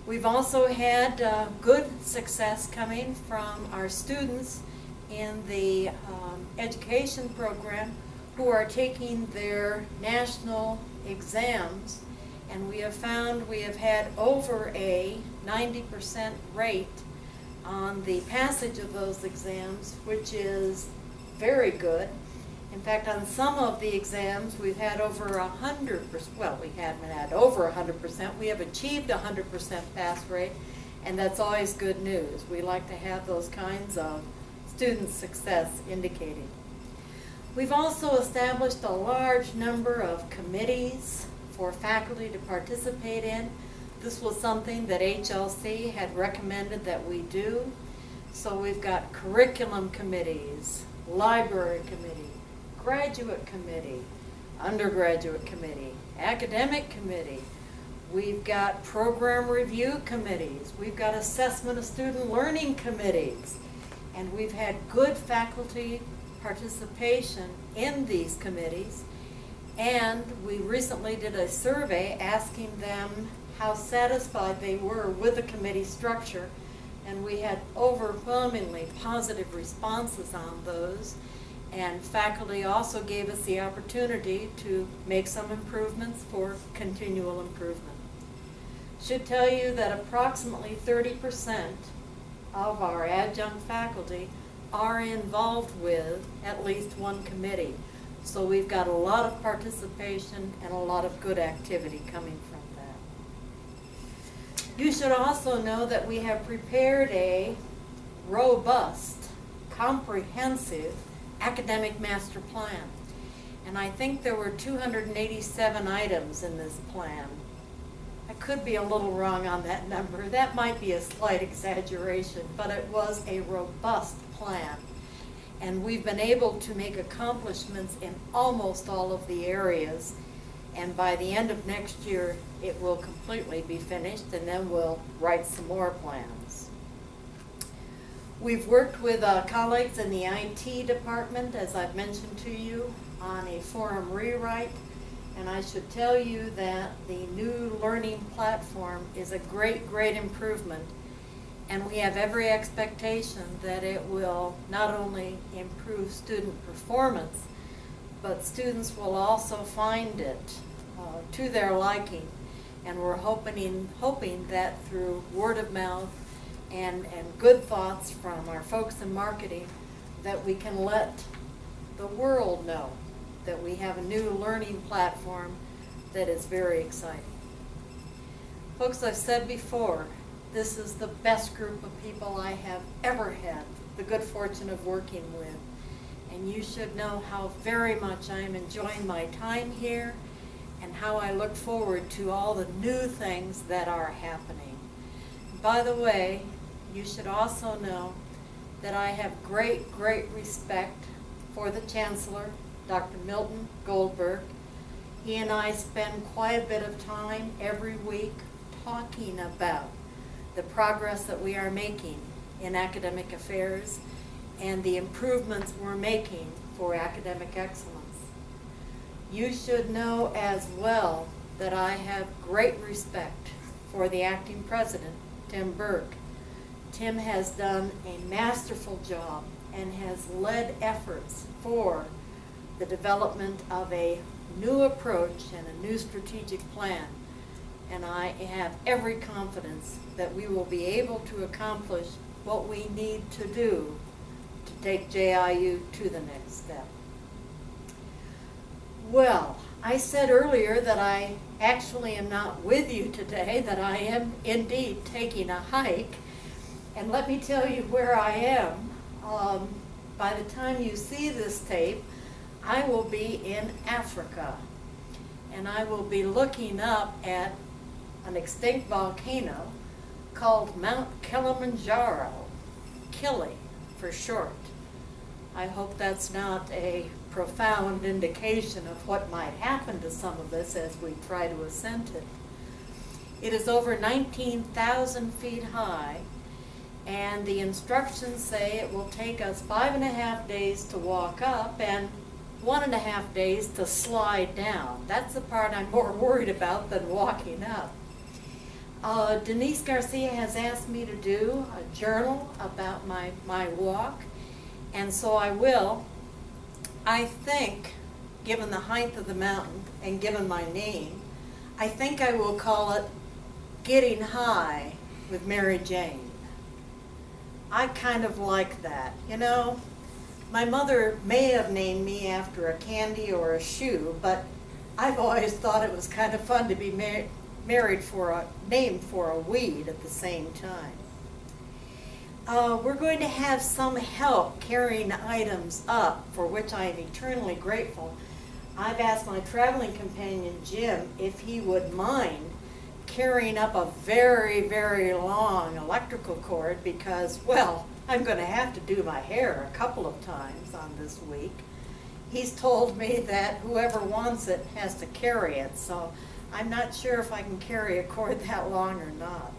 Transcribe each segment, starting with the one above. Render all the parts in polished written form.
We've also had good success coming from our students in the education program who are taking their national exams, and we have found we have had over a 90% rate on the passage of those exams, which is very good. In fact, on some of the exams, we've had over 100%, well, we haven't had over 100%, we have achieved 100% pass rate, and that's always good news. We like to have those kinds of student success indicated. We've also established a large number of committees for faculty to participate in. This was something that HLC had recommended that we do. So we've got curriculum committees, library committee, graduate committee, undergraduate committee, academic committee. We've got program review committees. We've got assessment of student learning committees. And we've had good faculty participation in these committees. And we recently did a survey asking them how satisfied they were with the committee structure. And we had overwhelmingly positive responses on those. And faculty also gave us the opportunity to make some improvements for continual improvement. Should tell you that approximately 30% of our adjunct faculty are involved with at least one committee. So we've got a lot of participation and a lot of good activity coming from that. You should also know that we have prepared a robust, comprehensive academic master plan. And I think there were 287 items in this plan. I could be a little wrong on that number. That might be a slight exaggeration, but it was a robust plan. And we've been able to make accomplishments in almost all of the areas. And by the end of next year, it will completely be finished, and then we'll write some more plans. We've worked with colleagues in the IT department, as I've mentioned to you, on a forum rewrite. And I should tell you that the new learning platform is a great, great improvement. And we have every expectation that it will not only improve student performance, but students will also find it to their liking. And we're hoping that through word of mouth and good thoughts from our folks in marketing, that we can let the world know that we have a new learning platform that is very exciting. Folks, I've said before, this is the best group of people I have ever had the good fortune of working with. And you should know how very much I am enjoying my time here and how I look forward to all the new things that are happening. By the way, you should also know that I have great, great respect for the Chancellor, Dr. Milton Goldberg. He and I spend quite a bit of time every week talking about the progress that we are making in academic affairs and the improvements we're making for academic excellence. You should know as well that I have great respect for the acting president, Tim Burke. Tim has done a masterful job and has led efforts for the development of a new approach and a new strategic plan. And I have every confidence that we will be able to accomplish what we need to do to take JIU to the next step. Well, I said earlier that I actually am not with you today, that I am indeed taking a hike. And let me tell you where I am. By the time you see this tape, I will be in Africa. And I will be looking up at an extinct volcano called Mount Kilimanjaro, Kili for short. I hope that's not a profound indication of what might happen to some of us as we try to ascend it. It is over 19,000 feet high, and the instructions say it will take us 5.5 days to walk up and 1.5 days to slide down. That's the part I'm more worried about than walking up. Denise Garcia has asked me to do a journal about my walk, and so I will. I think, given the height of the mountain and given my name, I think I will call it Getting High with Mary Jane. I kind of like that. You know, my mother may have named me after a candy or a shoe, but I've always thought it was kind of fun to be named for a weed at the same time. We're going to have some help carrying items up, for which I am eternally grateful. I've asked my traveling companion, Jim, if he would mind carrying up a very, very long electrical cord because, well, I'm going to have to do my hair a couple of times on this week. He's told me that whoever wants it has to carry it, so I'm not sure if I can carry a cord that long or not.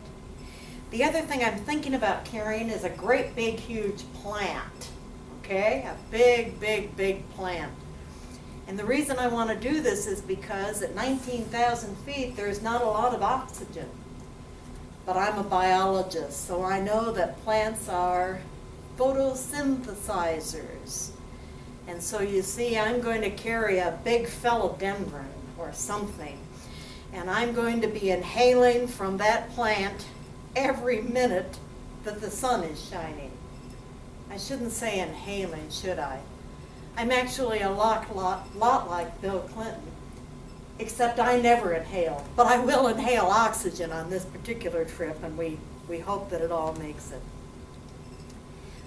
The other thing I'm thinking about carrying is a great big huge plant, okay? A big, big, big plant. And the reason I want to do this is because at 19,000 feet there's not a lot of oxygen. But I'm a biologist, so I know that plants are photosynthesizers. And so you see, I'm going to carry a big philodendron or something. And I'm going to be inhaling from that plant every minute that the sun is shining. I shouldn't say inhaling, should I? I'm actually a lot like Bill Clinton, except I never inhale. But I will inhale oxygen on this particular trip, and we hope that it all makes it.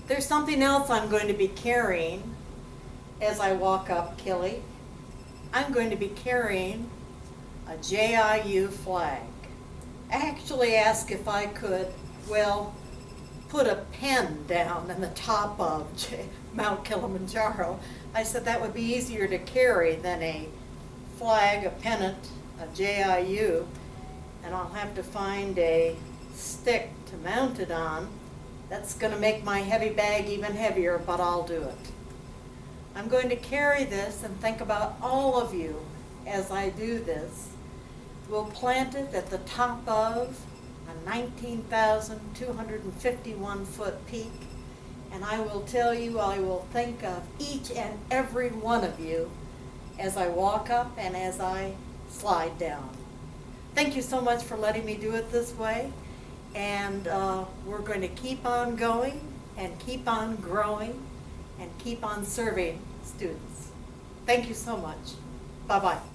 There's something else I'm going to be carrying as I walk up Killy. I'm going to be carrying a JIU flag. I actually asked if I could, well, put a pen down in the top of Mount Kilimanjaro. I said that would be easier to carry than a flag, a pennant, a JIU, and I'll have to find a stick to mount it on. That's going to make my heavy bag even heavier, but I'll do it. I'm going to carry this and think about all of you as I do this. We'll plant it at the top of a 19,251 foot peak, and I will tell you, I will think of each and every one of you as I walk up and as I slide down. Thank you so much for letting me do it this way, and we're going to keep on going and keep on growing and keep on serving students. Thank you so much. Bye-bye.